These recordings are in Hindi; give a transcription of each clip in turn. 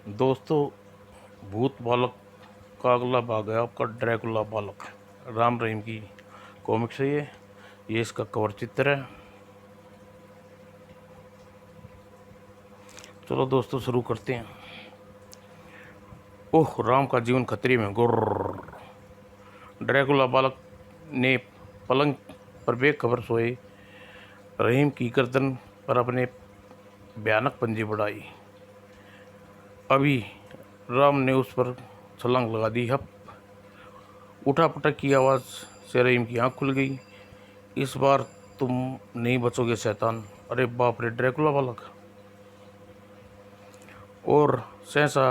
दोस्तों, भूत बालक का अगला भाग है आपका ड्रैकुला बालक। राम रहीम की कॉमिक्स है ये इसका कवर चित्र है। चलो दोस्तों शुरू करते हैं। ओह, राम का जीवन खतरे में। गुर्र। ड्रैकुला बालक ने पलंग पर बेखबर सोए रहीम की गर्दन पर अपने भयानक पंजे बढ़ाई। अभी राम ने उस पर छलांग लगा दी। हप। उठा पटक की आवाज़ से रहीम की आंख खुल गई। इस बार तुम नहीं बचोगे शैतान। अरे बाप रे, ड्रैकुला बालक। और सहसा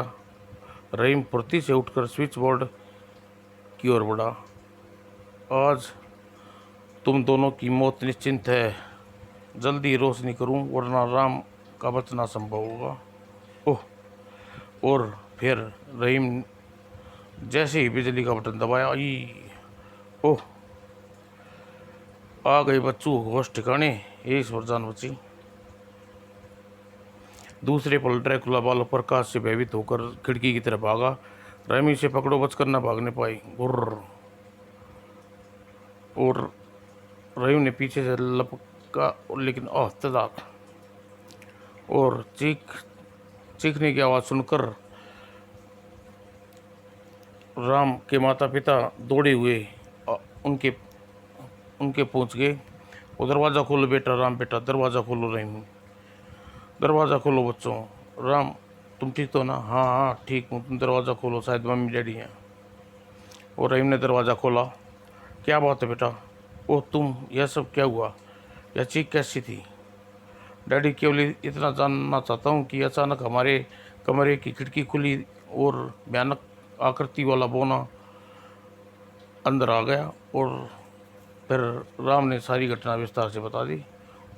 रहीम फुर्ती से उठकर स्विच बोर्ड की ओर बढ़ा। आज तुम दोनों की मौत निश्चिंत है। जल्दी रोशनी करूं वरना राम का बचना संभव होगा। ओह। और फिर रहीम जैसे ही बिजली का बटन दबाया, आई। ओह, आ गए बच्चों होश ठिकाने। ईश्वर जान बची। दूसरे पल ड्रैकुला बालक प्रकाश से भयभीत होकर खिड़की की तरफ भागा। रमी से पकड़ो, बचकर न भागने पाई। गुर्र। और रहीम ने पीछे से लपका, लेकिन तदाक और चीखने की आवाज़ सुनकर राम के माता पिता दौड़े हुए उनके उनके पहुंच गए। वो दरवाज़ा खोलो बेटा, राम बेटा दरवाज़ा खोलो। रहीम, दरवाज़ा खोलो बच्चों। राम, तुम ठीक तो ना? हाँ हाँ ठीक हूँ, तुम दरवाज़ा खोलो, शायद मम्मी डैडी हैं। और रहीम ने दरवाज़ा खोला। क्या बात है बेटा? ओह तुम, यह सब क्या हुआ? यह चीख कैसी थी? डैडी, केवल इतना जानना चाहता हूँ कि अचानक हमारे कमरे की खिड़की खुली और भयानक आकृति वाला बोना अंदर आ गया। और फिर राम ने सारी घटना विस्तार से बता दी।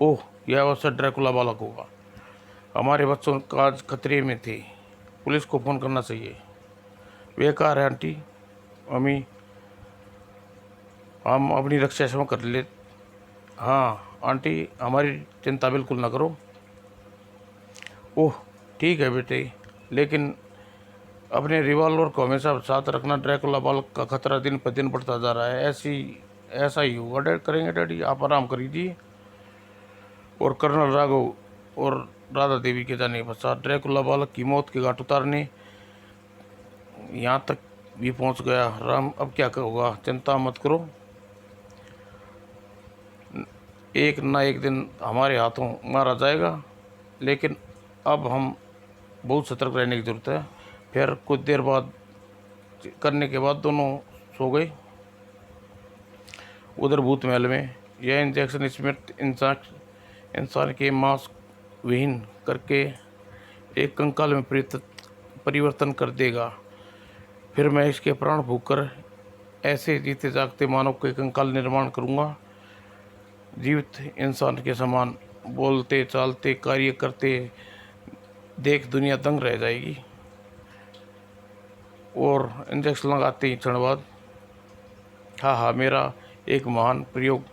ओह, यह अवसर ड्रैकुला बालक होगा। हमारे बच्चों का आज खतरे में थे। पुलिस को फ़ोन करना चाहिए। वे कहाँ है आंटी? अम्मी, हम अपनी रक्षा स्वयं कर ले। हाँ आंटी, हमारी चिंता बिल्कुल ना करो। ओह ठीक है बेटे, लेकिन अपने रिवॉल्वर को हमेशा साथ रखना। ड्रैकुला बालक का खतरा दिन पर दिन बढ़ता जा रहा है। ऐसा ही होगा करेंगे डैडी, आप आराम करिए। और कर्नल राघव और राधा देवी के जाने पश्चात ड्रैकुला बालक की मौत के घाट उतारने यहाँ तक भी पहुँच गया। राम, अब क्या होगा? चिंता मत करो, एक ना एक दिन हमारे हाथों मारा जाएगा। लेकिन अब हम बहुत सतर्क रहने की ज़रूरत है। फिर कुछ देर बाद करने के बाद दोनों सो गए। उधर भूत महल में यह इंजेक्शन स्मिथ इंसान के मांस विहीन करके एक कंकाल में परिवर्तन कर देगा। फिर मैं इसके प्राण फूंककर ऐसे जीते जागते मानव के कंकाल निर्माण करूंगा, जीवित इंसान के समान बोलते चालते कार्य करते। देख दुनिया दंग रह जाएगी। और इंजेक्शन लगाते ही क्षण बाद, हाँ हाँ, मेरा एक महान प्रयोग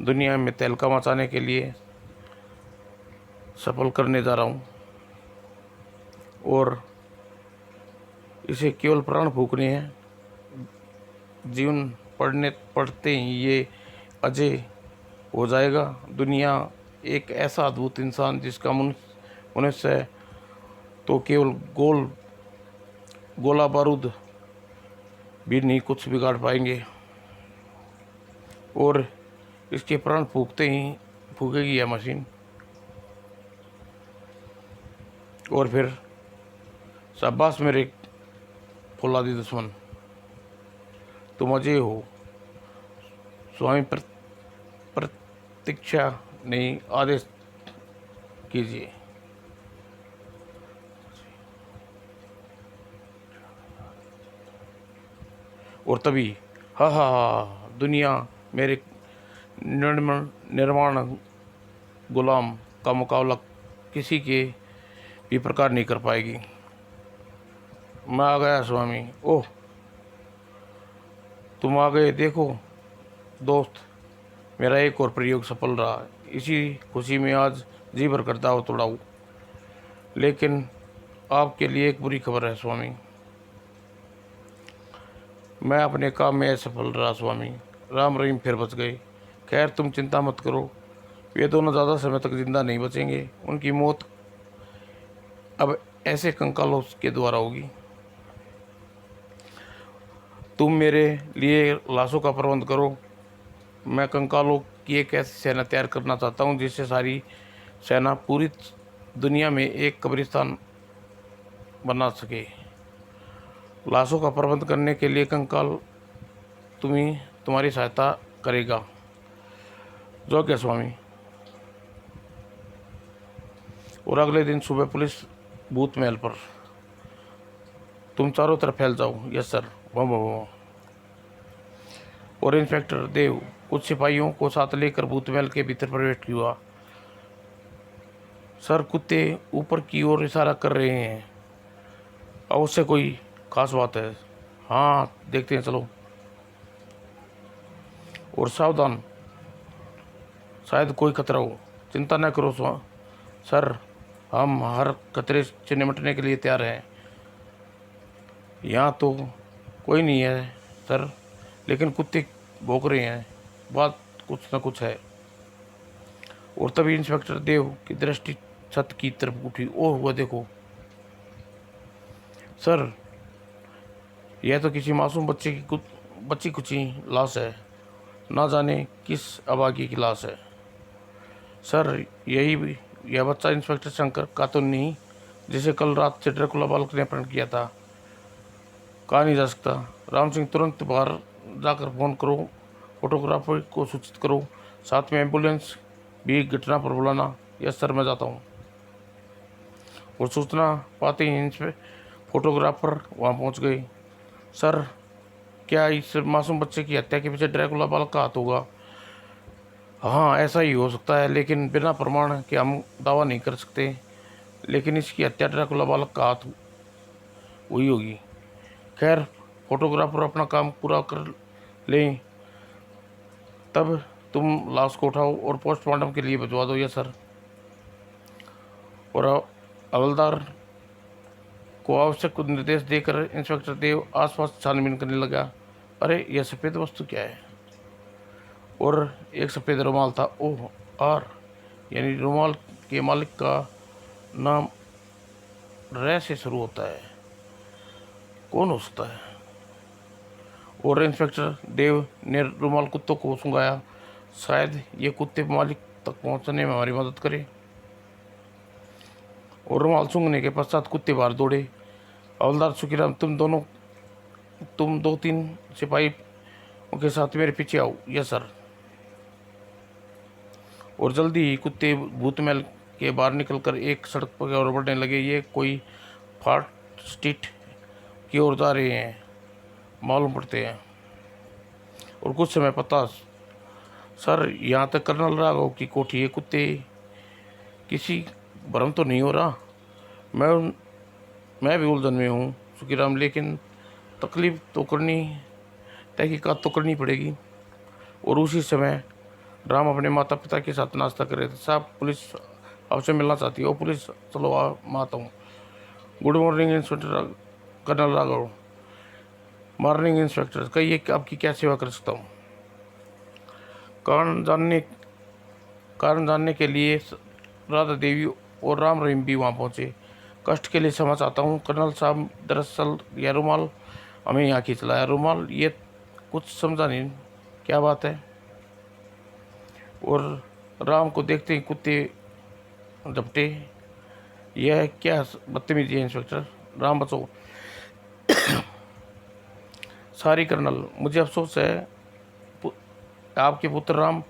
दुनिया में तहलका मचाने के लिए सफल करने जा रहा हूँ। और इसे केवल प्राण फूकने हैं। जीवन पढ़ते ही ये अजय हो जाएगा। दुनिया एक ऐसा अद्भुत इंसान जिसका मनुष्य तो केवल गोला बारूद भी नहीं कुछ बिगाड़ पाएंगे। और इसके प्राण फूकते ही फूकेगी यह मशीन। और फिर शाबाश मेरे फौलादी दुश्मन, तुम अजय हो। स्वामी प्रतीक्षा नहीं, आदेश कीजिए। और तभी हा हा हा, दुनिया मेरे निर्माण गुलाम का मुकाबला किसी के भी प्रकार नहीं कर पाएगी। मैं आ गया स्वामी। ओह, तुम आ गए। देखो दोस्त, मेरा एक और प्रयोग सफल रहा। इसी खुशी में आज जी भर कर दाव तोड़ाऊँ। लेकिन आपके लिए एक बुरी खबर है स्वामी। मैं अपने काम में असफल रहा स्वामी। राम रहीम फिर बच गए। खैर तुम चिंता मत करो, ये दोनों ज़्यादा समय तक जिंदा नहीं बचेंगे। उनकी मौत अब ऐसे कंकालों के द्वारा होगी। तुम मेरे लिए लाशों का प्रबंध करो। मैं कंकालों की एक ऐसी सेना तैयार करना चाहता हूँ जिससे सारी सेना पूरी दुनिया में एक कब्रिस्तान बना सके। लाशों का प्रबंध करने के लिए कंकाल तुम्हारी सहायता करेगा। जो क्या स्वामी। और अगले दिन सुबह पुलिस बूथ महल पर। तुम चारों तरफ फैल जाओ। Yes sir. वाह वाह वाह। और इंस्पेक्टर देव कुछ सिपाहियों को साथ लेकर बूथ महल के भीतर प्रवेश किया। सर कुत्ते ऊपर की ओर इशारा कर रहे हैं। अब उससे कोई खास बात है? हाँ देखते हैं चलो। और सावधान, शायद कोई खतरा हो। चिंता न करो सर, हम हर खतरे से निपटने के लिए तैयार हैं। यहाँ तो कोई नहीं है सर, लेकिन कुत्ते भौंक रहे हैं। बात कुछ न कुछ है। और तभी इंस्पेक्टर देव की दृष्टि छत की तरफ उठी। ओह वह देखो सर, यह तो किसी मासूम बच्ची कुची लाश है। ना जाने किस अभागी की लाश है। सर यह बच्चा इंस्पेक्टर शंकर का तो नहीं, जिसे कल रात से ड्रैकुला बालक ने अपहरण किया था? कहा नहीं जा सकता। राम सिंह तुरंत बाहर जाकर फ़ोन करो, फोटोग्राफर को सूचित करो, साथ में एम्बुलेंस भी घटना पर बुलाना। यस सर मैं जाता हूँ। और सूचना पाते ही इन फोटोग्राफर वहाँ पहुँच गए। सर क्या इस मासूम बच्चे की हत्या के पीछे ड्रैकुला बालक का हाथ होगा? हाँ ऐसा ही हो सकता है, लेकिन बिना प्रमाण के हम दावा नहीं कर सकते। लेकिन इसकी हत्या ड्रैकुला बालक का हाथ हुई होगी। खैर फोटोग्राफर अपना काम पूरा कर लें, तब तुम लाश को उठाओ और पोस्टमार्टम के लिए भिजवा दो। ये सर। और हवलदार को आवश्यक निर्देश देकर इंस्पेक्टर देव आसपास छानबीन करने लगा। अरे यह सफ़ेद वस्तु क्या है? और एक सफ़ेद रुमाल था। ओह आर, यानी रुमाल के मालिक का नाम रे से शुरू होता है। कौन हो सकता है? और इंस्पेक्टर देव ने रुमाल कुत्तों को सुंघाया। शायद ये कुत्ते मालिक तक पहुंचने में हमारी मदद करे। और रुमाल सूंघने के पश्चात कुत्ते बाहर दौड़े। हवलदार सुखीराम तुम 2-3 सिपाही के साथ मेरे पीछे आओ। Yes sir. और जल्दी ही कुत्ते भूत महल के बाहर निकलकर एक सड़क पर और बढ़ने लगे। ये कोई फार्ट स्ट्रीट की ओर जा रहे हैं मालूम पड़ते हैं। और कुछ समय पता सर, यहाँ तक कर्नल राघव की कोठी है। कुत्ते किसी भ्रम तो नहीं हो रहा? मैं भी उलझन में हूँ सुखीराम, लेकिन तहकीकात तो करनी पड़ेगी। और उसी समय राम अपने माता पिता के साथ नाश्ता कर रहे थे। साहब पुलिस आपसे मिलना चाहती है। ओ पुलिस चलो मैं आता हूँ। Good morning inspector colonel Raghav. Morning inspector, कहिए कि आपकी क्या सेवा कर सकता हूँ? कारण जानने के लिए राधा देवी और राम रहीम भी वहाँ पहुँचे। कष्ट के लिए क्षमा चाहता हूँ कर्नल साहब, दरअसल यह रुमाल हमें यहाँ खींच लाया। रुमाल? ये कुछ समझा नहीं, क्या बात है? और राम को देखते ही कुत्ते झपटे। यह क्या बदतमीजी है इंस्पेक्टर? राम बचो। सॉरी कर्नल, मुझे अफसोस है। आपके पुत्र राम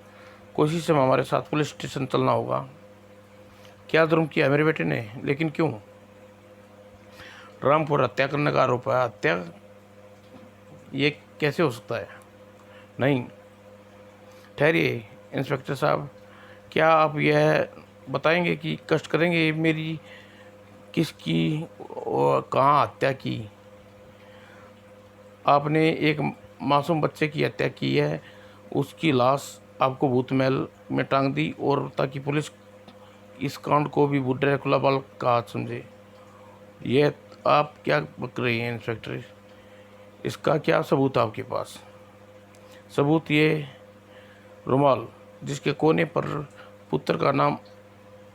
को इसी समय हमारे साथ पुलिस स्टेशन चलना होगा। क्या जुर्म किया मेरे बेटे ने? लेकिन क्यों? राम पर हत्या करने का आरोप है। हत्या? ये कैसे हो सकता है? नहीं ठहरिए इंस्पेक्टर साहब, क्या आप यह बताएंगे कि कष्ट करेंगे मेरी किसकी और कहाँ हत्या की? आपने एक मासूम बच्चे की हत्या की है, उसकी लाश आपको भूत महल में टांग दी, और ताकि पुलिस इस कांड को भी ड्रैकुला बालक का हाथ समझे। ये आप क्या बक रही हैं इंस्पेक्टर? इसका क्या सबूत है आपके पास? सबूत ये रुमाल जिसके कोने पर पुत्र का नाम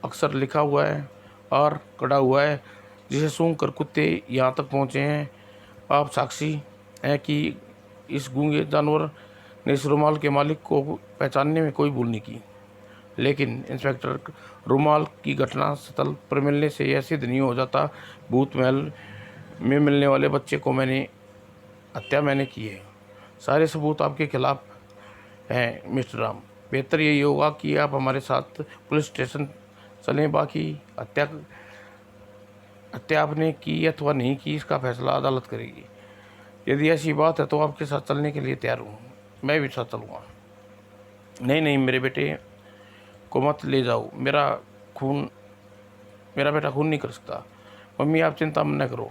अक्सर लिखा हुआ है और कटा हुआ है, जिसे सूंघ कर कुत्ते यहाँ तक पहुँचे हैं। आप साक्षी हैं कि इस गूंगे जानवर ने इस रुमाल के मालिक को पहचानने में कोई भूल नहीं की। लेकिन इंस्पेक्टर, रुमाल की घटना स्थल पर मिलने से यह सिद्ध नहीं हो जाता भूत महल में मिलने वाले बच्चे को हत्या मैंने की है। सारे सबूत आपके खिलाफ हैं मिस्टर राम। बेहतर यही होगा कि आप हमारे साथ पुलिस स्टेशन चलें। बाकी हत्या हत्या आपने की अथवा नहीं की, इसका फैसला अदालत करेगी। यदि ऐसी बात है तो आपके साथ चलने के लिए तैयार हूँ। मैं भी साथ चलूँगा। नहीं नहीं, मेरे बेटे को मत ले जाओ। मेरा बेटा खून नहीं कर सकता। मम्मी, आप चिंता न करो,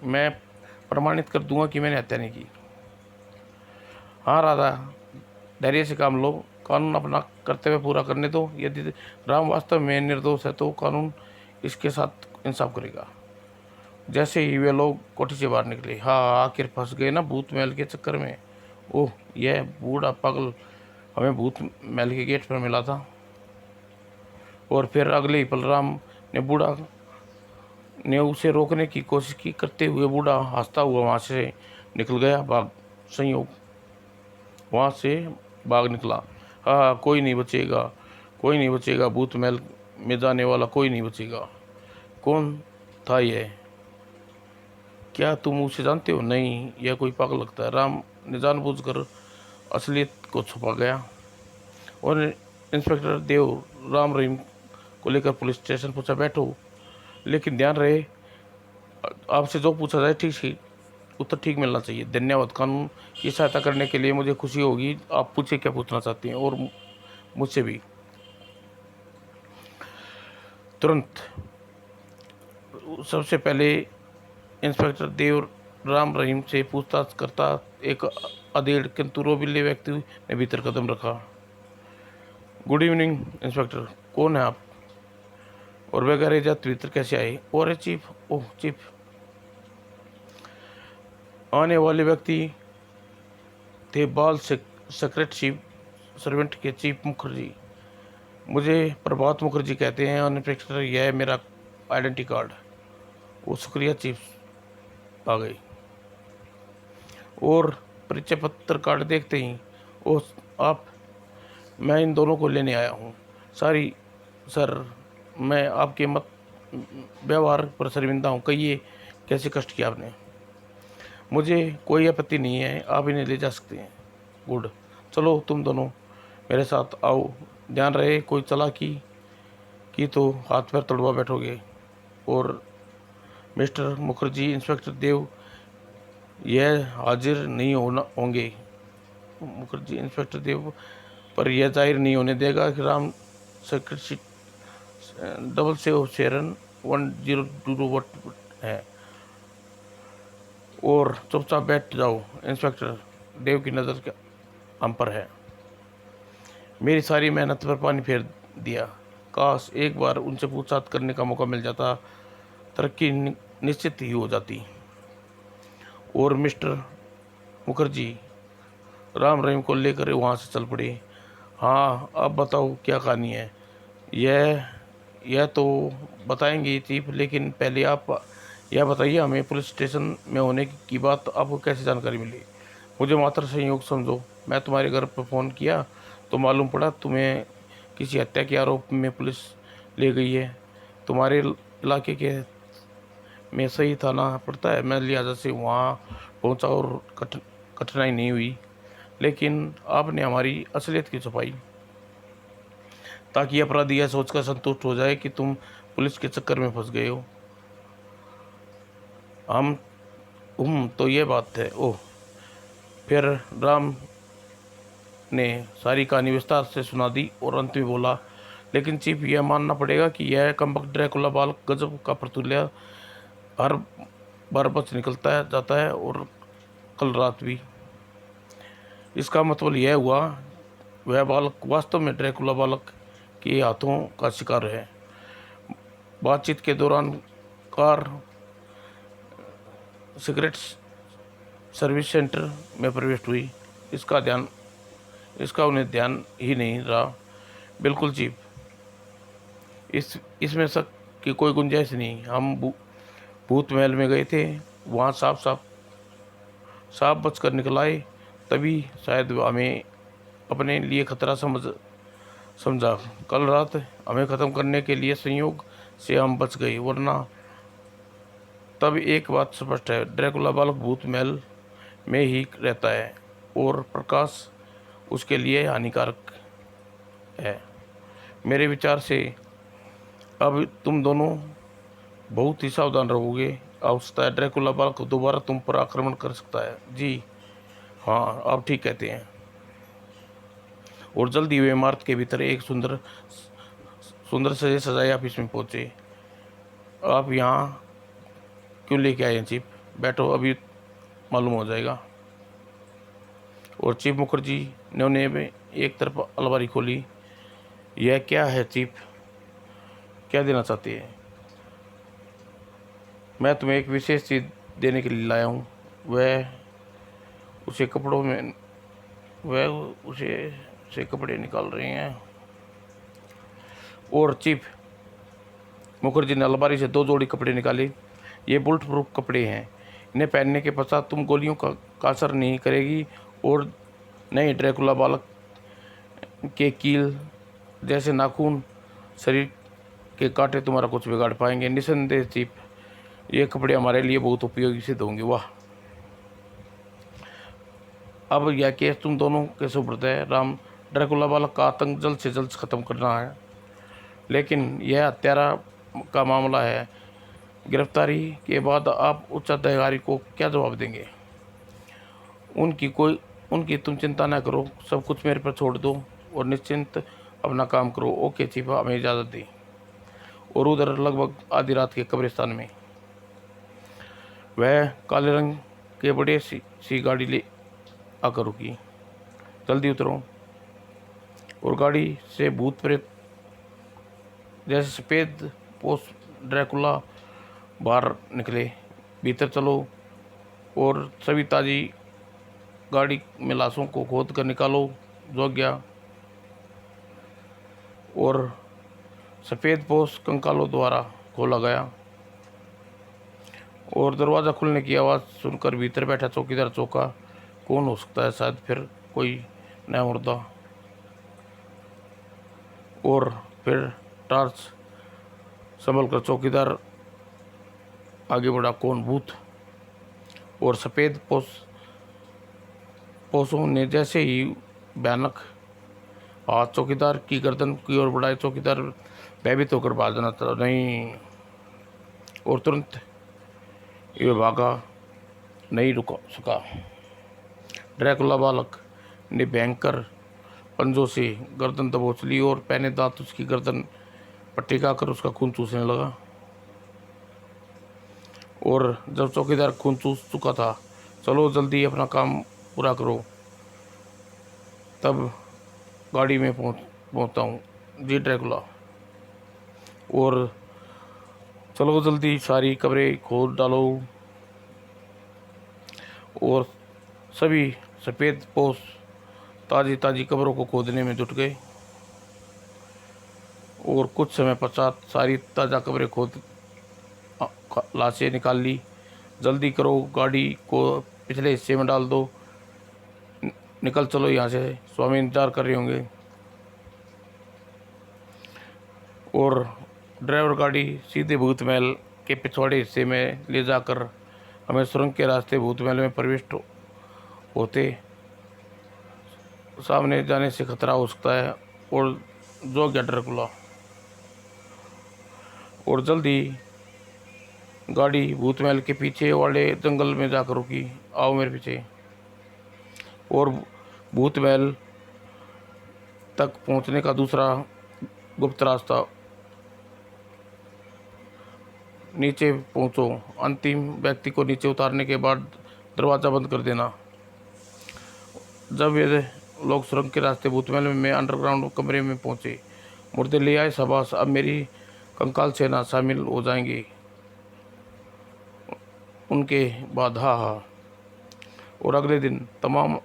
मैं प्रमाणित कर दूंगा कि मैंने हत्या नहीं की। हाँ राधा, धैर्य से काम लो, कानून अपना कर्तव्य पूरा करने दो। यदि राम वास्तव में निर्दोष है तो कानून इसके साथ इंसाफ करेगा। जैसे ही वे लोग कोठी से बाहर निकले, हाँ आखिर फंस गए ना भूत महल के चक्कर में। ओह, यह बूढ़ा पागल हमें भूत महल के गेट पर मिला था। और फिर अगले ही पल राम ने उसे रोकने की कोशिश की। करते हुए बूढ़ा हंसता हुआ वहाँ से निकल गया। वहाँ से भाग निकला। हाँ, कोई नहीं बचेगा, भूत महल में जाने वाला कोई नहीं बचेगा। कौन था यह? क्या तुम उसे जानते हो? नहीं, यह कोई पागल लगता है। राम ने जानबूझकर असलियत को छुपा गया। और इंस्पेक्टर देव राम रहीम को लेकर पुलिस स्टेशन पहुंचा। बैठो, लेकिन ध्यान रहे आपसे जो पूछा जाए उत्तर ठीक मिलना चाहिए। धन्यवाद। कानून की सहायता करने के लिए मुझे खुशी होगी। आप पूछे क्या पूछना चाहती हैं, और मुझसे भी। तुरंत सबसे पहले इंस्पेक्टर देव राम रहीम से पूछताछ करता एक अधेड़ किंतु रोबीले व्यक्ति ने भीतर कदम रखा। गुड इवनिंग इंस्पेक्टर, कौन है आप और वगैरह जात भीतर कैसे आए? और चीफ, ओह चीफ। आने वाले व्यक्ति थे बाल सेक्रेटरी सर्वेंट के चीफ मुखर्जी। मुझे प्रभात मुखर्जी कहते हैं इंस्पेक्टर, यह है मेरा आइडेंटिटी कार्ड। वो शुक्रिया चीफ, आ गई। और परिचय पत्र कार्ड देखते ही, ओह आप, मैं इन दोनों को लेने आया हूँ। सॉरी सर, मैं आपके मत व्यवहार पर शर्मिंदा हूँ। कहिए कैसे कष्ट किया आपने? मुझे कोई आपत्ति नहीं है, आप इन्हें ले जा सकते हैं। गुड, चलो तुम दोनों मेरे साथ आओ। ध्यान रहे कोई चालाकी की तो हाथ पैर तोड़वा बैठोगे। और मिस्टर मुखर्जी, इंस्पेक्टर देव यह हाजिर नहीं होंगे। मुखर्जी इंस्पेक्टर देव पर यह जाहिर नहीं होने देगा कि राम सेक्रेटरी 7771020 है। और चुपचाप बैठ जाओ। इंस्पेक्टर देव की नज़र हम पर है। मेरी सारी मेहनत पर पानी फेर दिया। काश एक बार उनसे पूछताछ करने का मौका मिल जाता, तरक्की निश्चित ही हो जाती। और मिस्टर मुखर्जी राम रहीम को लेकर वहाँ से चल पड़े। हाँ, अब बताओ क्या कहानी है? यह तो बताएंगे चीफ, लेकिन पहले आप यह बताइए हमें पुलिस स्टेशन में होने की बात आपको कैसे जानकारी मिली? मुझे मात्र संयोग समझो। मैं तुम्हारे घर पर फ़ोन किया तो मालूम पड़ा तुम्हें किसी हत्या के आरोप में पुलिस ले गई है। तुम्हारे इलाके के में सही थाना पड़ता है। मैं लिहाजा से वहाँ पहुँचा और कठिनाई नहीं हुई। लेकिन आपने हमारी असलियत की छुपाई ताकि अपराधी यह सोचकर संतुष्ट हो जाए कि तुम पुलिस के चक्कर में फंस गए हो। तो ये बात है। ओह। फिर राम ने सारी कहानी विस्तार से सुना दी और अंत में बोला, लेकिन चीफ यह मानना पड़ेगा कि यह कमबख्त ड्रैकुला बाल गजब का प्रतुल्य हर बार बच निकलता जाता है, और कल रात भी। इसका मतलब यह हुआ वह बालक वास्तव में ड्रैकुला बालक के हाथों का शिकार है। बातचीत के दौरान कार सिगरेट सर्विस सेंटर में प्रविष्ट हुई। इसका उन्हें ध्यान ही नहीं रहा। बिल्कुल चीफ, इसमें शक की कोई गुंजाइश नहीं। हम भूत महल में गए थे, वहाँ साफ बच कर निकल आए, तभी शायद हमें अपने लिए खतरा समझा। कल रात हमें ख़त्म करने के लिए संयोग से हम बच गए, वरना तब एक बात स्पष्ट है, ड्रैकुला बालक भूत महल में ही रहता है और प्रकाश उसके लिए हानिकारक है। मेरे विचार से अब तुम दोनों बहुत ही सावधान रहोगे। आवश्यकता है ड्रैकुला बालक दोबारा तुम पर आक्रमण कर सकता है। जी हाँ, आप ठीक कहते हैं। और जल्दी वे इमारत के भीतर एक सुंदर से सजाए ऑफिस में पहुंचे। आप यहाँ क्यों लेके आए हैं चीफ? बैठो, अभी मालूम हो जाएगा। और चीफ मुखर्जी ने उन्हें एक तरफ अलमारी खोली। यह क्या है चीफ? क्या देना चाहती है? मैं तुम्हें एक विशेष चीज़ देने के लिए लाया हूँ। वह उसे कपड़े निकाल रही हैं। और चीफ मुखर्जी ने अलमारी से 2 जोड़ी कपड़े निकाले। ये बुलेट प्रूफ कपड़े हैं। इन्हें पहनने के पश्चात तुम गोलियों का असर नहीं करेगी और नहीं ड्रैकुला बालक के कील जैसे नाखून, शरीर के कांटे तुम्हारा कुछ बिगाड़ पाएंगे। निसंदेह चीफ, ये कपड़े हमारे लिए बहुत उपयोगी सिद्ध होंगे। वाह! अब यह केस तुम दोनों के सुपुर्द है। राम, ड्रैकुला बालक का आतंक जल्द से जल्द ख़त्म करना है, लेकिन यह हत्यारा का मामला है। गिरफ्तारी के बाद आप उच्च अधिकारी को क्या जवाब देंगे? उनकी तुम चिंता न करो, सब कुछ मेरे पर छोड़ दो और निश्चिंत अपना काम करो। ओके चीफ, हमें इजाज़त दी। और उधर लगभग आधी रात के कब्रिस्तान में वह काले रंग के बड़े सी गाड़ी ले आकर रुकी। जल्दी उतरो। और गाड़ी से भूत प्रेत जैसे सफ़ेद पोस्ट ड्रैकुला बाहर निकले। भीतर चलो और सभी ताजी गाड़ी में लाशों को खोद कर निकालो। जो गया। और सफ़ेद पोस्ट कंकालों द्वारा खोला गया और दरवाज़ा खुलने की आवाज़ सुनकर भीतर बैठा चौकीदार चौंका। कौन हो सकता है? शायद फिर कोई नया मुर्दा। और फिर टॉर्च संभल कर चौकीदार आगे बढ़ा। कौन? भूत। और सफ़ेद पोसों ने जैसे ही भयानक हाथ चौकीदार की गर्दन की ओर बढ़ाए, चौकीदार भयभीत होकर भागना था नहीं, और तुरंत ये भागा नहीं रुक सका। ड्रैकुला बालक ने भयंकर पंजों से गर्दन दबोच ली और पहने दांत उसकी गर्दन पर टिकाकर उसका खून चूसने लगा। और जब चौकीदार खून चूस चुका था, चलो जल्दी अपना काम पूरा करो, तब गाड़ी में पहुंचता हूँ। जी ड्रैकुला। और चलो जल्दी सारी कब्रें खोद डालो। और सभी सफ़ेद पोश ताज़ी कब्रों को खोदने में जुट गए। और कुछ समय पश्चात सारी ताज़ा कब्रें खोद लाशें निकाल ली। जल्दी करो, गाड़ी को पिछले हिस्से में डाल दो। निकल चलो यहाँ से, स्वामी इंतजार कर रहे होंगे। और ड्राइवर गाड़ी सीधे भूत महल के पिछवाड़े हिस्से में ले जाकर हमें सुरंग के रास्ते भूत महल में प्रविष्ट होते सामने जाने से खतरा हो सकता है। और जो गया ड्रैकुला। और जल्दी गाड़ी भूत महल के पीछे वाले जंगल में जाकर रुकी। आओ मेरे पीछे। और भूत महल तक पहुंचने का दूसरा गुप्त रास्ता। नीचे पहुंचो। अंतिम व्यक्ति को नीचे उतारने के बाद दरवाज़ा बंद कर देना। जब ये लोग सुरंग के रास्ते भूत महल में अंडरग्राउंड कमरे में पहुंचे। मुर्दे ले आए, शाबाश, अब मेरी कंकाल सेना शामिल हो जाएंगी। उनके बाद हाँ हाँ। और अगले दिन तमाम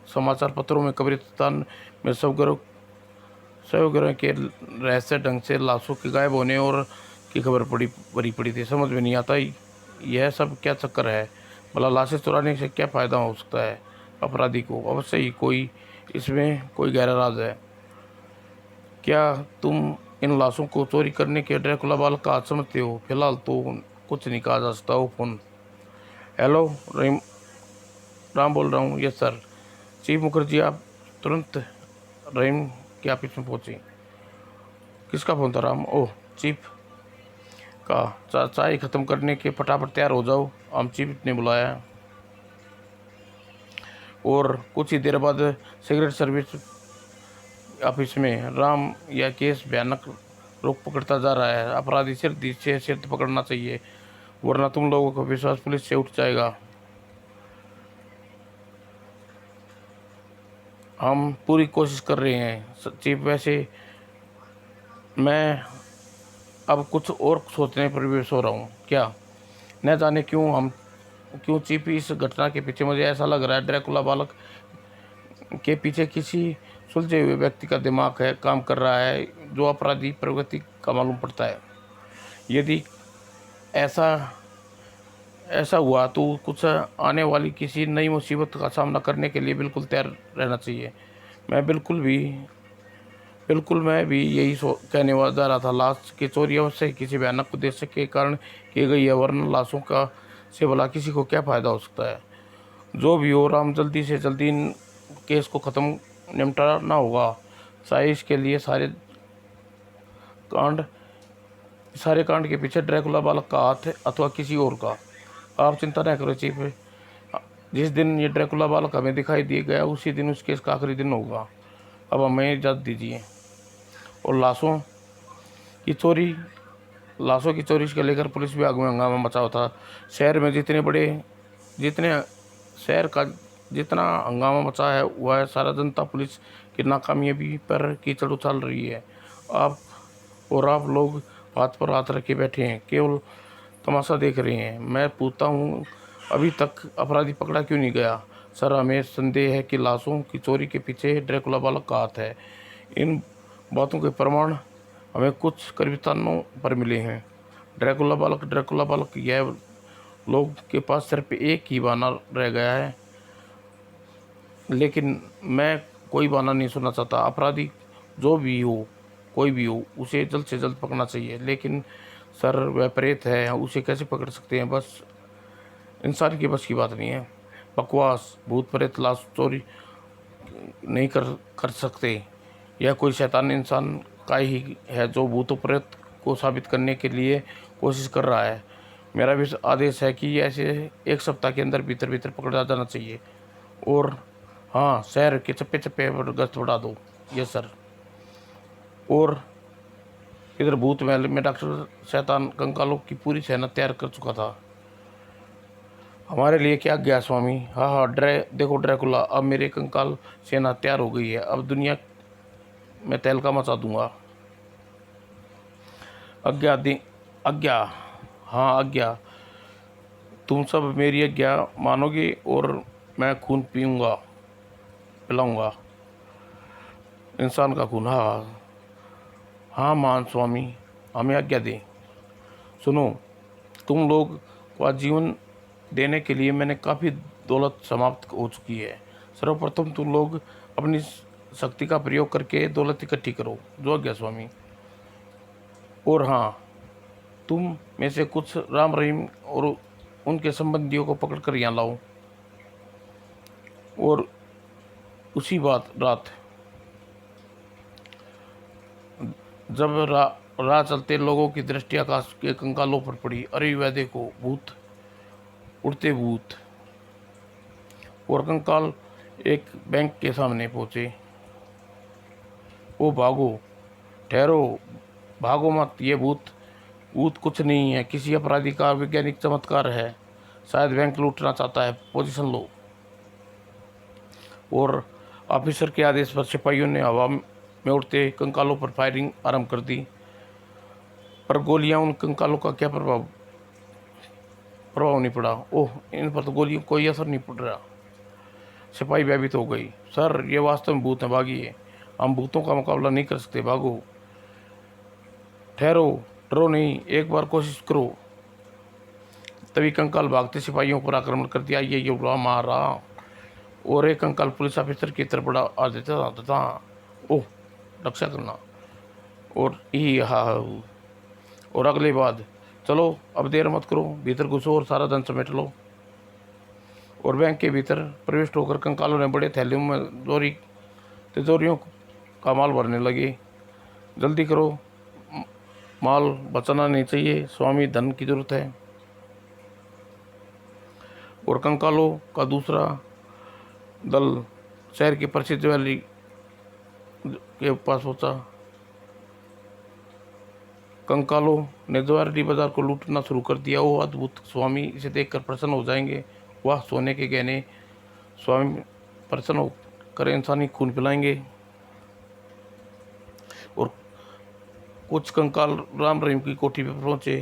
समाचार पत्रों में कब्रिस्तान में शवगृह के रहस्य ढंग से लाशों के गायब होने और की खबर भरी पड़ी थी। समझ में नहीं आता यह सब क्या चक्कर है। भला लाशें चुराने से क्या फ़ायदा हो सकता है अपराधी को? अवश्य ही इसमें कोई गहरा राज है। क्या तुम इन लाशों को चोरी करने के ड्रैकुला बालक का हाथ समझते हो? फिलहाल तो कुछ नहीं कहा जा सकता। हो फोन। हेलो राम बोल रहा हूँ। Yes sir. चीफ मुखर्जी, आप तुरंत रहीम के ऑफिस में पहुँचे। किसका फ़ोन था? राम। ओह, चीफ का। चाय ख़त्म करने के फटाफट तैयार हो जाओ, हम चीफ ने बुलाया है। और कुछ ही देर बाद सिगरेट सर्विस ऑफिस में राम, यह केस भयानक रुख पकड़ता जा रहा है। अपराधी सिर पकड़ना चाहिए, वरना तुम लोगों का विश्वास पुलिस से उठ जाएगा। हम पूरी कोशिश कर रहे हैं चीफ। वैसे मैं अब कुछ और सोचने पर विवश हो रहा हूँ। क्या? न जाने क्यों चीफ, इस घटना के पीछे मुझे ऐसा लग रहा है ड्रैकुला बालक के पीछे किसी सुलझे हुए व्यक्ति का दिमाग काम कर रहा है, जो अपराधी प्रवृत्ति का मालूम पड़ता है। यदि ऐसा हुआ तो कुछ आने वाली किसी नई मुसीबत का सामना करने के लिए बिल्कुल तैयार रहना चाहिए। मैं भी यही कहने जा रहा था। लाश की चोरी अवश्य किसी भयानक उद्देश्य के कारण की गई है, वरना लाशों का से भला किसी को क्या फ़ायदा हो सकता है? जो भी हो, राम, जल्दी से जल्दी इन केस को ख़त्म निपटाना होगा। शायद इसके लिए सारे कांड के पीछे ड्रैकुला बालक का हाथ है, अथवा किसी और का। आप चिंता न करो चीफ। जिस दिन ये ड्रैकुला बालक हमें दिखाई दिया गया, उसी दिन उस केस का आखिरी दिन होगा। अब हमें इजाज़त दीजिए। और लाशों की चोरी के लेकर पुलिस विभाग में हंगामा मचा हुआ था। शहर में जितना हंगामा मचा है, वह सारा जनता पुलिस की नाकामयाबी पर कीचड़ उछाल रही है। आप लोग हाथ पर हाथ रखे बैठे हैं, केवल तमाशा देख रहे हैं। मैं पूछता हूँ, अभी तक अपराधी पकड़ा क्यों नहीं गया? सर, हमें संदेह है कि लाशों की चोरी के पीछे ड्रैकुला बालक का हाथ है। इन बातों के प्रमाण हमें कुछ कब्रिस्तानों पर मिले हैं। ड्रैकुला बालक, यह लोग के पास सिर्फ एक ही बहाना रह गया है, लेकिन मैं कोई बहाना नहीं सुनना चाहता। अपराधी कोई भी हो, उसे जल्द से जल्द पकड़ना चाहिए। लेकिन सर, वह प्रेत है, उसे कैसे पकड़ सकते हैं? बस इंसान की बस की बात नहीं है। बकवास। भूत प्रेत लाश चोरी नहीं कर सकते। यह कोई शैतान इंसान का ही है जो भूत प्रेत को साबित करने के लिए कोशिश कर रहा है। मेरा भी आदेश है कि ऐसे एक सप्ताह के अंदर भीतर पकड़ा जाना चाहिए। और हाँ, शहर के चप्पे पर गश्त बढ़ा दो। Yes sir. और इधर भूत महल में डॉक्टर शैतान कंकालों की पूरी सेना तैयार कर चुका था। हमारे लिए क्या गया स्वामी? हाँ, देखो ड्रैकुला, अब मेरे कंकाल सेना तैयार हो गई है। अब दुनिया में तहलका मचा दूंगा। आज्ञा। हाँ, आज्ञा। तुम सब मेरी आज्ञा मानोगे और मैं खून पिलाऊंगा। इंसान का खून। हाँ मान स्वामी, हमें आज्ञा दें। सुनो, तुम लोग को जीवन देने के लिए मैंने काफ़ी दौलत समाप्त हो चुकी है। सर्वप्रथम तुम लोग अपनी शक्ति का प्रयोग करके दौलत इकट्ठी करो। जो आज्ञा स्वामी। और हाँ, तुम में से कुछ राम रहीम और उनके संबंधियों को पकड़ कर यहाँ लाओ। और उसी रात जब राह चलते लोगों की दृष्टि आकाश के कंकालों पर पड़ी, अरे वह देखो, उड़ते भूत। और कंकाल एक बैंक के सामने पहुंचे। ओ भागो, ठहरो, भागो मत। ये भूत कुछ नहीं है, किसी अपराधी का वैज्ञानिक चमत्कार है। शायद बैंक लूटना चाहता है। पोजीशन लो। और ऑफिसर के आदेश पर सिपाहियों ने हवा में उड़ते कंकालों पर फायरिंग आरंभ कर दी। पर गोलियां उन कंकालों का क्या प्रभाव प्रभाव नहीं पड़ा। ओह, इन पर तो गोलियों कोई असर नहीं पड़ रहा। सिपाही भयभीत हो गई। सर, ये वास्तव में भूत है, भागिए, हम भूतों का मुकाबला नहीं कर सकते, भागो। ठहरो, डरो नहीं, एक बार कोशिश करो। तभी कंकाल भागते सिपाहियों पर आक्रमण कर दिया। ये उड़ा मारा और एक कंकाल पुलिस ऑफिसर की तरफ बढ़ा आ देता था। ओह, रक्षा करना और ही हा। और अगले बाद, चलो अब देर मत करो, भीतर घुसो और सारा धन समेट लो। और बैंक के भीतर प्रविष्ट होकर कंकालों ने बड़े थैलियों में तिजोरियों का माल भरने लगे। जल्दी करो, माल बचाना नहीं चाहिए, स्वामी धन की जरूरत है। और कंकालों का दूसरा दल शहर की प्रसिद्ध ज्वेलरी के पास पहुंचा। कंकालों ने ज्वेलरी बाजार को लूटना शुरू कर दिया। वो अद्भुत, स्वामी इसे देखकर प्रसन्न हो जाएंगे। वह सोने के गहने, स्वामी प्रसन्न होकर इंसानी खून पिलाएंगे। और कुछ कंकाल राम रहीम की कोठी पर पहुंचे।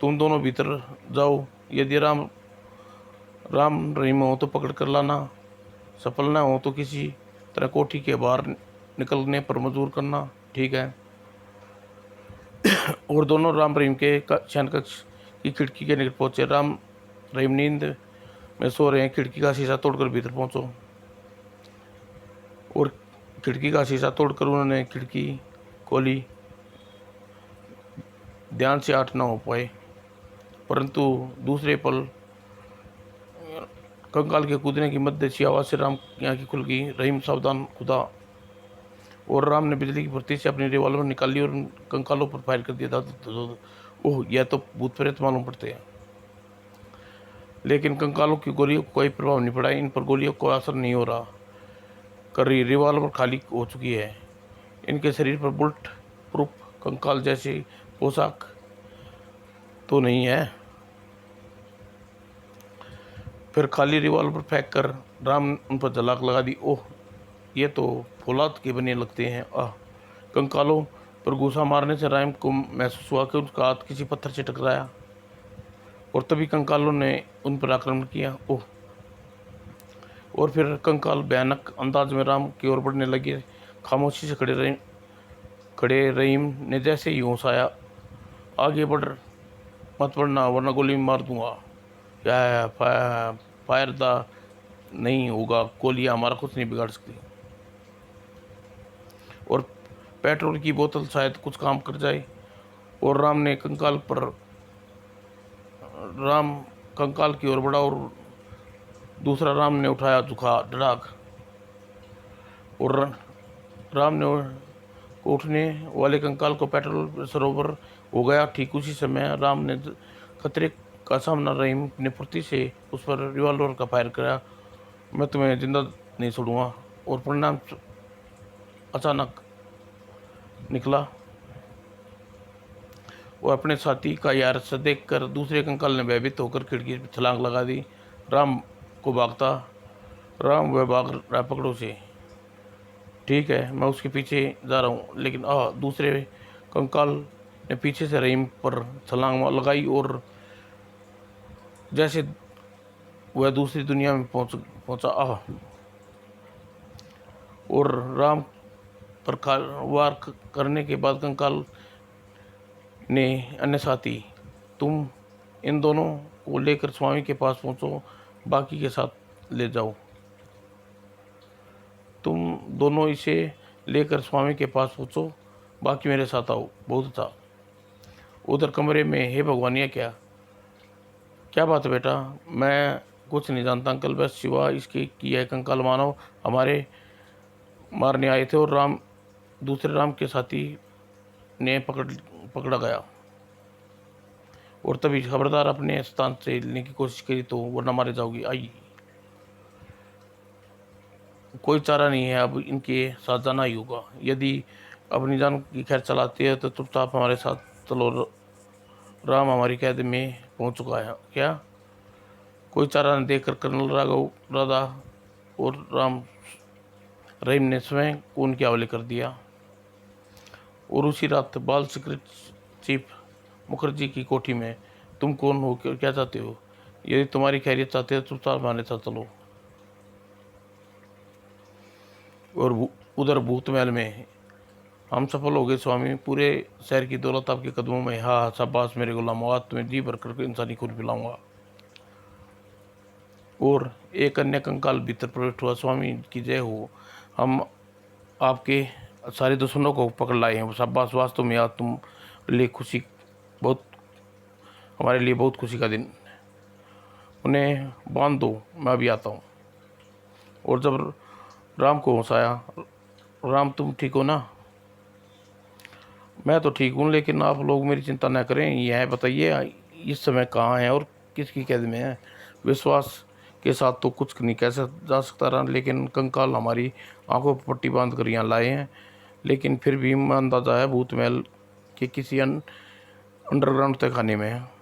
तुम दोनों भीतर जाओ, यदि राम रहीम हो तो पकड़ कर लाना, सफल न हो तो किसी तरह कोठी के बाहर निकलने पर मजबूर करना, ठीक है। और दोनों राम रहीम के शयन कक्ष की खिड़की के निकट पहुंचे। राम रहीम नींद में सो रहे हैं। खिड़की का शीशा तोड़कर भीतर पहुंचो। और खिड़की का शीशा तोड़कर उन्होंने खिड़की खोली। ध्यान से 8 न हो पाए, परंतु दूसरे पल कंकाल के कूदने की मध्यस्थी आवाज़ से राम की आंखें खुल गई। रहीम, सावधान, खुदा। और राम ने बिजली की भर्ती से अपनी रिवॉल्वर निकाली और कंकालों पर फायर कर दिया था। ओह, यह तो भूत प्रेत मालूम पड़ते हैं। लेकिन कंकालों की गोलियों को कोई प्रभाव नहीं पड़ा। इन पर गोलियों को असर नहीं हो रहा। रिवॉल्वर खाली हो चुकी है। इनके शरीर पर बुलेट प्रूफ कंकाल जैसी पोशाक तो नहीं है। फिर खाली रिवॉल्वर फेंक कर राम उन पर जलाक लगा दी। ओह, ये तो फौलाद के बने लगते हैं। कंकालों पर गुस्सा मारने से राम को महसूस हुआ कि उसका हाथ किसी पत्थर से टकराया और तभी कंकालों ने उन पर आक्रमण किया। ओह, और फिर कंकाल भयानक अंदाज में राम की ओर बढ़ने लगे। खामोशी से खड़े रहीम ने जैसे ही होश आया, आगे मत बढ़ना वरना गोली मार दूंगा। क्या फायर दा नहीं होगा, गोलियां हमारा कुछ नहीं बिगाड़ सकती। और पेट्रोल की बोतल शायद कुछ काम कर जाए। और राम कंकाल की ओर बढ़ा और दूसरा राम ने उठाया झुका डराक। और राम ने उठने वाले कंकाल को पेट्रोल सरोवर हो गया। ठीक उसी समय राम ने खतरे का सामना रहीम ने फुर्ती से उस पर रिवॉल्वर का फायर किया। मैं तुम्हें जिंदा नहीं छोड़ूंगा। और परिणाम अचानक निकला। वो अपने साथी का यार से देख कर दूसरे कंकाल ने भयभीत होकर खिड़की पर छलांग लगा दी। राम को भागता। राम, वह भाग रहा, पकड़ो उसे। ठीक है, मैं उसके पीछे जा रहा हूँ। लेकिन दूसरे कंकाल ने पीछे से रहीम पर छलांग लगाई और जैसे वह दूसरी दुनिया में पहुंचा। और राम पर वार करने के बाद कंकाल ने अन्य साथी, तुम इन दोनों को लेकर स्वामी के पास पहुंचो, बाकी के साथ ले जाओ। तुम दोनों इसे लेकर स्वामी के पास पहुंचो, बाकी मेरे साथ आओ। बहुत था उधर कमरे में। हे भगवान, ये क्या बात है बेटा? मैं कुछ नहीं जानता अंकल, बस सिवा इसके कि यह कंकाल मानव हमारे मारने आए थे और दूसरे राम के साथी ने पकड़ा गया। और तभी खबरदार अपने स्थान से हिलने की कोशिश करी तो वरना मारे जाओगी। आई, कोई चारा नहीं है, अब इनके साथ जाना ही होगा। यदि अपनी जान की खैर चलाती है तो चुपचाप हमारे साथ चलो। राम हमारी कैद में पहुंच चुका है। क्या? कोई चारा न देखकर कर्नल राघव, राधा और राम रहीम ने स्वयं को उनके हवाले कर दिया। और उसी रात बाल सिक्रेट चीफ मुखर्जी की कोठी में। तुम कौन हो, क्या चाहते हो? यदि तुम्हारी खैरियत चाहते हो तो चुपचाप हमारे साथ चलो। और उधर भूत महल में हम सफल हो गए स्वामी, पूरे शहर की दौलत आपके कदमों में। हाँ शाबाश मेरे गुलाम, आज तुम्हें जी भर कर इंसानी खून पिलाऊंगा। और एक अन्य कंकाल भीतर प्रविष्ट हुआ। स्वामी की जय हो, हम आपके सारे दुश्मनों को पकड़ लाए हैं। शाबाश, वास्तव में आज तुम लिए खुशी बहुत, हमारे लिए बहुत खुशी का दिन। उन्हें बांध दो, मैं अभी आता हूँ। और जब राम को हंसाया, राम तुम ठीक हो ना? मैं तो ठीक हूँ, लेकिन आप लोग मेरी चिंता न करें। यह बताइए इस समय कहाँ है और किसकी कैद में है? विश्वास के साथ तो कुछ नहीं कह जा सकता रहा, लेकिन कंकाल हमारी आंखों पर पट्टी बांध कर यहाँ लाए हैं। लेकिन फिर भी अंदाजा है भूत महल के किसी अंडरग्राउंड तहखाने में है।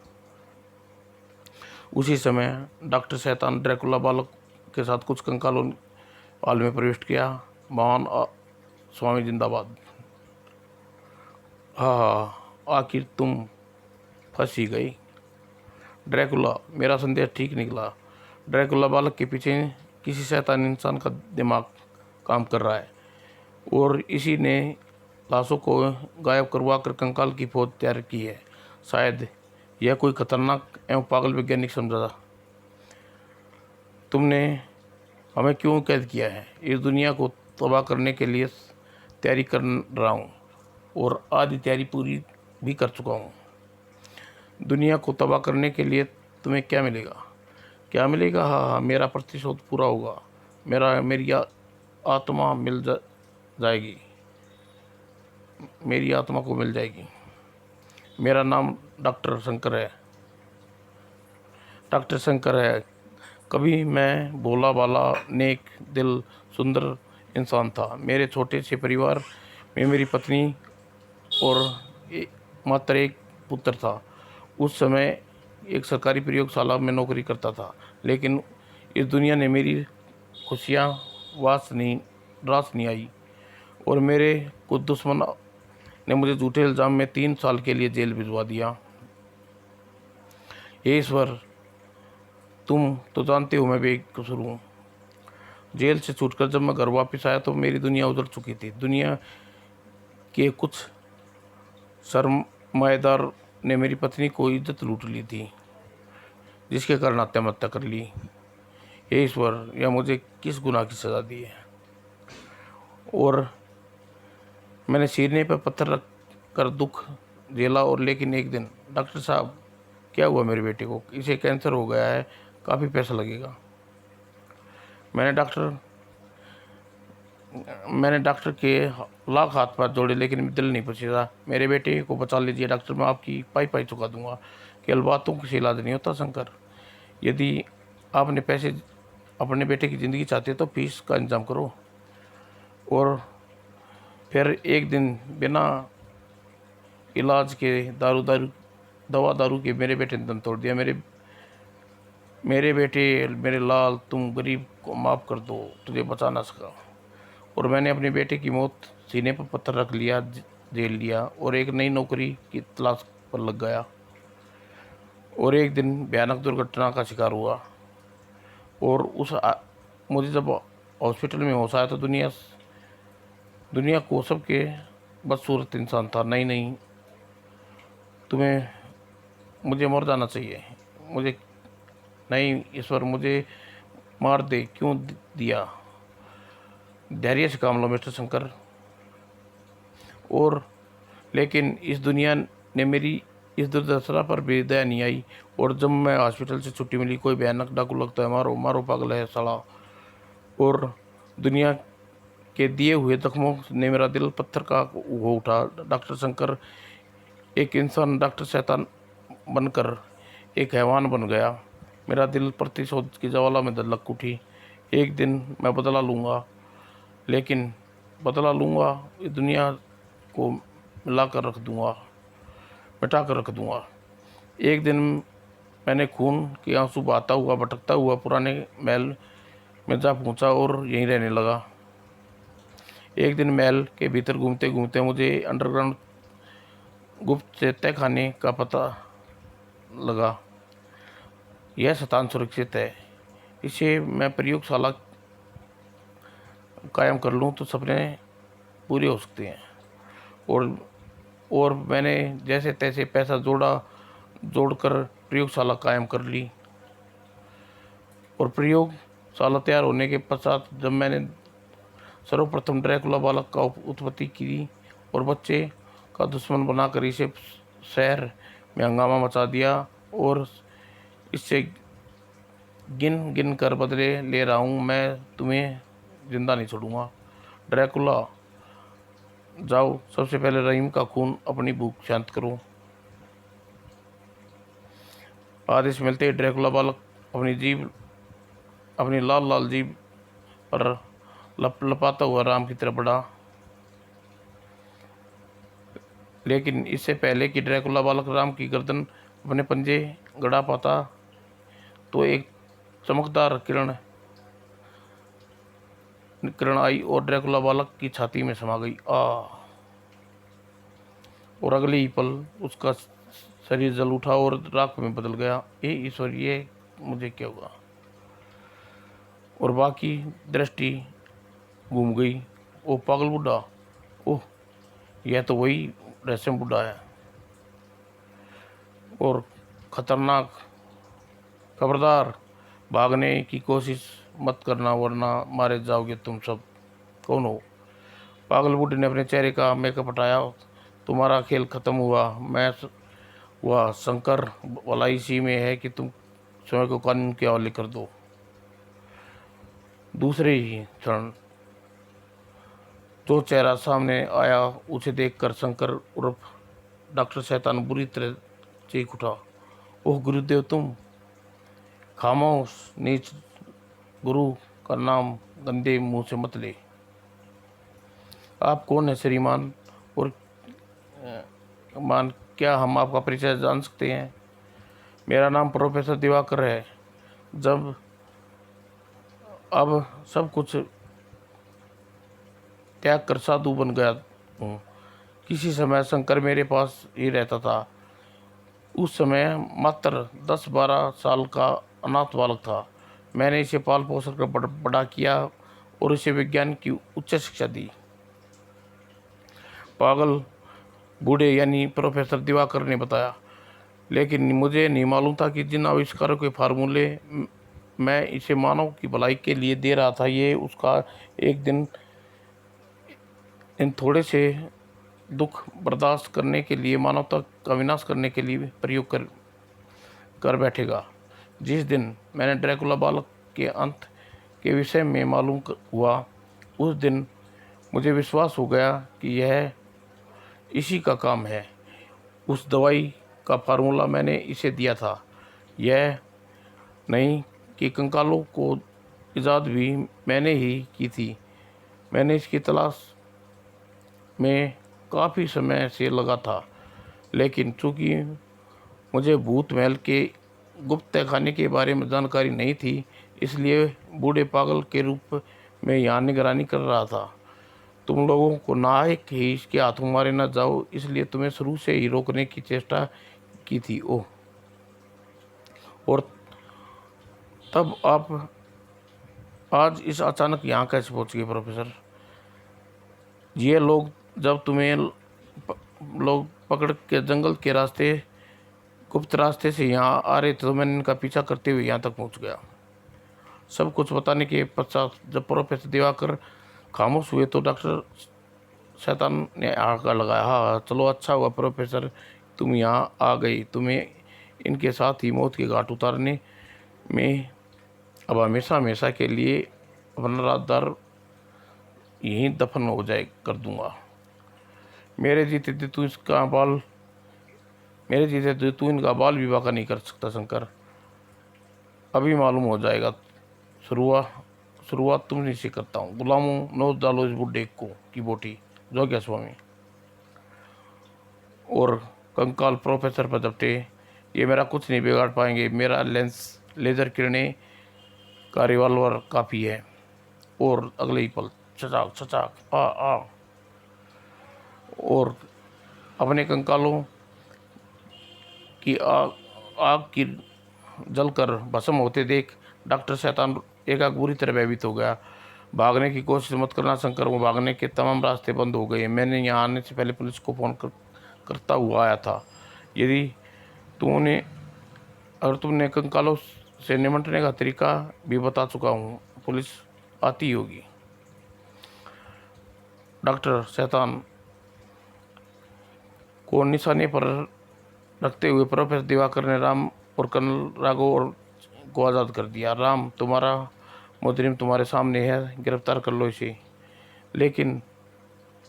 उसी समय डॉक्टर शैतान ड्रैकुला बालक के साथ कुछ कंकालों हाल में प्रविष्ट किया। महान स्वामी जिंदाबाद। हाँ, आखिर तुम फंस ही गई ड्रैकुला, मेरा संदेश ठीक निकला। ड्रैकुला बालक के पीछे किसी शैतान इंसान का दिमाग काम कर रहा है, और इसी ने लाशों को गायब करवा कर कंकाल की फौज तैयार की है। शायद यह कोई खतरनाक एवं पागल वैज्ञानिक समझा। तुमने हमें क्यों कैद किया है? इस दुनिया को तबाह करने के लिए तैयारी कर रहा हूँ, और आधी तैयारी पूरी भी कर चुका हूँ। दुनिया को तबाह करने के लिए तुम्हें क्या मिलेगा? क्या मिलेगा? हाँ, मेरा प्रतिशोध पूरा होगा। मेरी आत्मा जाएगी, मेरी आत्मा को मिल जाएगी। मेरा नाम डॉक्टर शंकर है। डॉक्टर शंकर है। कभी मैं भोला भाला नेक दिल सुंदर इंसान था। मेरे छोटे से परिवार में मेरी पत्नी और मात्र एक पुत्र था। उस समय एक सरकारी प्रयोगशाला में नौकरी करता था, लेकिन इस दुनिया ने मेरी खुशियाँ रास नहीं आई, और मेरे कुछ दुश्मन ने मुझे झूठे इल्ज़ाम में 3 साल के लिए जेल भिजवा दिया। हे ईश्वर, तुम तो जानते हो मैं बेकसूर हूँ। जेल से छूटकर जब मैं घर वापस आया तो मेरी दुनिया उजड़ चुकी थी। दुनिया के कुछ सरमाएदार ने मेरी पत्नी को इज्जत लूट ली थी, जिसके कारण आत्महत्या कर ली। हे ईश्वर, यह मुझे किस गुनाह की सज़ा दी है? और मैंने सीने पर पत्थर रख कर दुख झेला। और लेकिन एक दिन, डॉक्टर साहब क्या हुआ मेरे बेटे को? इसे कैंसर हो गया है, काफ़ी पैसा लगेगा। मैंने डॉक्टर के लाख हाथ पाथ जोड़े, लेकिन दिल नहीं पसीजा। मेरे बेटे को बचा लीजिए डॉक्टर, मैं आपकी पाई चुका दूंगा। केवल बातों से इलाज नहीं होता शंकर। यदि आपने पैसे अपने बेटे की ज़िंदगी चाहते हो तो फीस का इंतजाम करो। और फिर एक दिन बिना इलाज के दवा दारू के मेरे बेटे ने दम तोड़ दिया। मेरे बेटे, मेरे लाल, तुम गरीब को माफ़ कर दो, तुझे बचा ना सका। और मैंने अपने बेटे की मौत सीने पर पत्थर रख लिया, जेल लिया, और एक नई नौकरी की तलाश पर लग गया। और एक दिन भयानक दुर्घटना का शिकार हुआ। और मुझे जब हॉस्पिटल में होश आया तो दुनिया को सबके बदसूरत इंसान था। नहीं, मुझे मर जाना चाहिए। मुझे नहीं ईश्वर, मुझे मार दे, क्यों दिया? धैर्य से काम लो मिस्टर शंकर। और लेकिन इस दुनिया ने मेरी इस दुर्दशा पर भी दया नहीं आई। और जब मैं हॉस्पिटल से छुट्टी मिली, कोई भयानक डाकू लगता है, मारो मारो पागल है साला। और दुनिया के दिए हुए जख्मों ने मेरा दिल पत्थर का हो उठा। डॉक्टर शंकर एक इंसान डॉक्टर शैतान बनकर एक हैवान बन गया। मेरा दिल प्रतिशोध की ज्वाला में धधक उठी। एक दिन मैं बदला लूँगा, लेकिन बदला लूँगा इस दुनिया को मिटा कर रख दूँगा। एक दिन मैंने खून के आंसू बहाता हुआ भटकता हुआ पुराने महल में जा पहुँचा और यहीं रहने लगा। एक दिन महल के भीतर घूमते घूमते मुझे अंडरग्राउंड गुप्त तहखाने का पता लगा। यह स्थान सुरक्षित है, इसे मैं प्रयोगशाला कायम कर लूँ तो सपने पूरे हो सकते हैं। और मैंने जैसे तैसे पैसा जोड़कर प्रयोगशाला कायम कर ली। और प्रयोगशाला तैयार होने के पश्चात जब मैंने सर्वप्रथम ड्रैकुला बालक का उत्पत्ति की और बच्चे का दुश्मन बनाकर इसे शहर में हंगामा मचा दिया और इससे गिन गिन कर बदले ले रहा हूँ, मैं तुम्हें जिंदा नहीं छोड़ूंगा। ड्रैकुला, जाओ, सबसे पहले रहीम का खून अपनी भूख शांत करो। आदेश मिलते ही ड्रैकुला बालक अपनी लाल लाल जीभ पर लपाता हुआ राम की तरफ बढ़ा। लेकिन इससे पहले कि ड्रैकुला बालक राम की गर्दन अपने पंजे गड़ा पाता तो एक चमकदार किरण आई और ड्रैकुला बालक की छाती में समा गई। और अगले ही पल उसका शरीर जल उठा और राख में बदल गया। हे ईश्वर, ये मुझे क्या हुआ? और बाकी दृष्टि घूम गई। ओ पागल बुढ़ा, ओह, यह तो वही रहस्यम बुढ़ा है। और खतरनाक, खबरदार, भागने की कोशिश मत करना वरना मारे जाओगे तुम सब। कौन हो? पागल बुढ़े ने अपने चेहरे का मेकअप हटाया। तुम्हारा खेल खत्म हुआ। मैं हुआ शंकर, वाला इसी में है कि तुम स्वयं को कानून के हवाले कर दो। दूसरे ही क्षण जो चेहरा सामने आया उसे देखकर शंकर उर्फ डॉक्टर शैतान बुरी तरह चीख उठा। ओह गुरुदेव, तुम! खामोश, नीच, गुरु का नाम गंदे मुंह से मत ले। आप कौन है श्रीमान? और क्या हम आपका परिचय जान सकते हैं? मेरा नाम प्रोफेसर दिवाकर है। अब सब कुछ त्याग कर साधु बन गया हूँ। किसी समय शंकर मेरे पास ही रहता था। उस समय मात्र 10-12 साल का अनाथ बालक था। मैंने इसे पाल पोषण कर बड़ा किया और इसे विज्ञान की उच्च शिक्षा दी। पागल बूढ़े यानी प्रोफेसर दिवाकर ने बताया। लेकिन मुझे नहीं मालूम था कि जिन आविष्कारों के फार्मूले मैं इसे मानव की भलाई के लिए दे रहा था, ये उसका एक दिन इन थोड़े से दुख बर्दाश्त करने के लिए, मानवता का विनाश करने के लिए प्रयोग कर बैठेगा। जिस दिन मैंने ड्रैकुला बालक के अंत के विषय में मालूम हुआ, उस दिन मुझे विश्वास हो गया कि यह इसी का काम है। उस दवाई का फार्मूला मैंने इसे दिया था। यह नहीं कि कंकालों को ईजाद भी मैंने ही की थी। मैंने इसकी तलाश में काफ़ी समय से लगा था, लेकिन चूंकि मुझे भूत महल के गुप्त तहखाने के बारे में जानकारी नहीं थी, इसलिए बूढ़े पागल के रूप में यहाँ निगरानी कर रहा था। तुम लोगों को नायक ही इसके हाथों मारे न जाओ, इसलिए तुम्हें शुरू से ही रोकने की चेष्टा की थी। ओह, और तब आप आज इस अचानक यहाँ कैसे पहुँच गए प्रोफेसर? ये लोग जब तुम्हें लोग पकड़ के जंगल के रास्ते, गुप्त रास्ते से यहाँ आ रहे थे तो मैंने इनका पीछा करते हुए यहाँ तक पहुँच गया। सब कुछ बताने के पश्चात जब प्रोफेसर दिवाकर खामोश हुए तो डॉक्टर शैतान ने आकर लगाया। हाँ, चलो अच्छा हुआ प्रोफेसर, तुम यहाँ आ गई। तुम्हें इनके साथ ही मौत के घाट उतारने में अब हमेशा हमेशा के लिए अपना राजदार यहीं दफन हो जाए कर दूंगा। मेरे जीते तू इनका बाल विवाह का नहीं कर सकता शंकर। अभी मालूम हो जाएगा। शुरुआत तुमने से करता हूँ। गुलामों, नोच डालो इस बुड्ढे को की बोटी। जो क्या स्वामी। और कंकाल प्रोफेसर पर झपटे। ये मेरा कुछ नहीं बिगाड़ पाएंगे। मेरा लेजर किरणें का रिवॉल्वर काफ़ी है। और अगले ही पल चचाक चचाक आ और अपने कंकालों की आग की जलकर भस्म होते देख डॉक्टर शैतान एकाएक बुरी तरह भयभीत हो गया। भागने की कोशिश मत करना शंकर, वो भागने के तमाम रास्ते बंद हो गए। मैंने यहाँ आने से पहले पुलिस को फ़ोन करता हुआ आया था। यदि तुमने अगर तुमने कंकालों से निपटने का तरीका भी बता चुका हूँ, पुलिस आती होगी। डॉक्टर शैतान को निशाने पर रखते हुए प्रोफेसर दिवाकर ने राम और कर्नल राघव और को आज़ाद कर दिया। राम, तुम्हारा मुजरिम तुम्हारे सामने है, गिरफ्तार कर लो इसे। लेकिन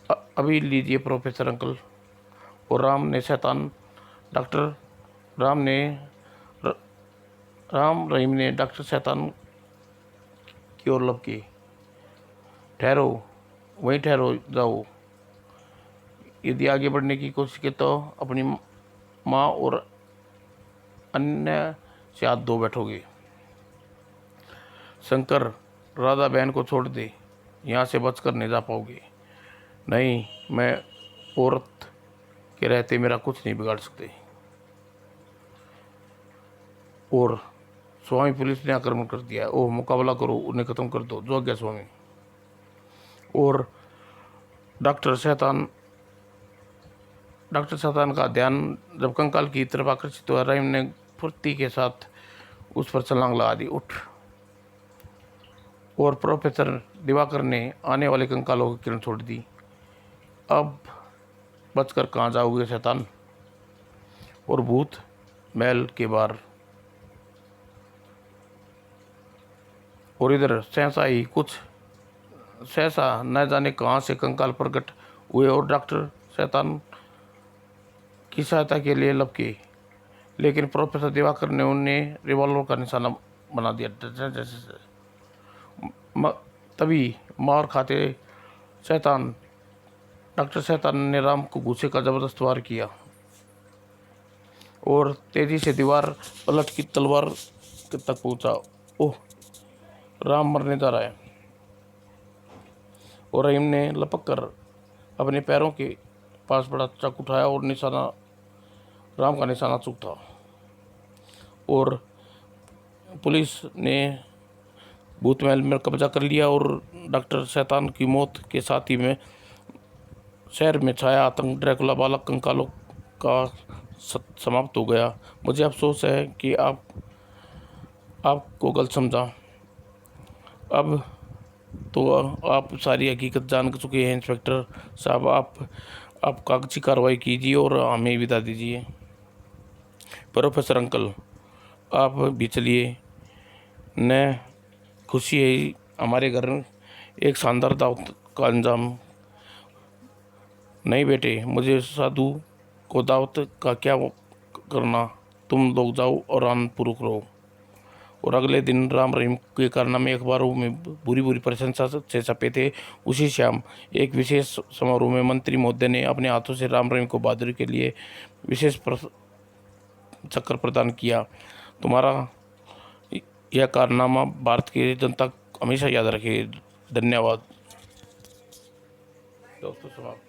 अभी लीजिए प्रोफेसर अंकल। और डॉक्टर राम रहीम ने डॉक्टर शैतान की ओर लब की। ठहरो, वहीं ठहरो जाओ। यदि आगे बढ़ने की कोशिश की तो अपनी माँ और अन्य से हाथ धो बैठोगे। शंकर, राधा बहन को छोड़ दे, यहाँ से बचकर नहीं जा पाओगे। नहीं, मैं औरत के रहते मेरा कुछ नहीं बिगाड़ सकते। और स्वामी, पुलिस ने आक्रमण कर दिया। ओह, मुकाबला करो, उन्हें खत्म कर दो। जो आज्ञा स्वामी। और डॉक्टर शैतान का ध्यान जब कंकाल की तरफ आकर्षित हुआ, रहीम ने फुर्ती के साथ उस पर छलांग लगा दी। उठ। और प्रोफेसर दिवाकर ने आने वाले कंकालों की किरण छोड़ दी। अब बचकर कहाँ जाओगे शैतान? और भूत महल के बाहर। और इधर सहसा न जाने कहाँ से कंकाल प्रकट हुए और डॉक्टर शैतान की सहायता के लिए लपके। लेकिन प्रोफेसर दिवाकर ने उन्हें रिवॉल्वर का निशाना बना दिया। तभी मार खाते डॉक्टर शैतान ने राम को गुस्से का जबरदस्त वार किया और तेजी से दीवार पलट की तलवार तक पहुंचा। ओह, राम मरने जा रहा है। और रहीम ने लपक कर अपने पैरों के पास बड़ा चाकू उठाया और राम का निशाना चूक था। और पुलिस ने भूत महल में कब्जा कर लिया और डॉक्टर शैतान की मौत के साथ ही में शहर में छाया आतंक ड्रैकुला बालक कंकालों का समाप्त हो गया। मुझे अफसोस है कि आपको गलत समझा। अब तो आप सारी हकीकत जान चुके हैं इंस्पेक्टर साहब। आप कागजी कार्रवाई कीजिए और हमें विदा दीजिए। प्रोफेसर अंकल, आप भी चलिए। न खुशी है हमारे घर एक शानदार दावत का अंजाम। नहीं बेटे, मुझे साधु को दावत का क्या करना। तुम लोग जाओ और आनंदपूर्वक रहो। और अगले दिन राम रहीम के कारनामे अखबारों में बुरी प्रशंसा से छपे थे। उसी शाम एक विशेष समारोह में मंत्री महोदय ने अपने हाथों से राम रहीम को बहादुरी के लिए विशेष चक्र प्रदान किया। तुम्हारा यह कारनामा भारत की जनता हमेशा याद रखेगी। धन्यवाद दोस्तों। समाप्त।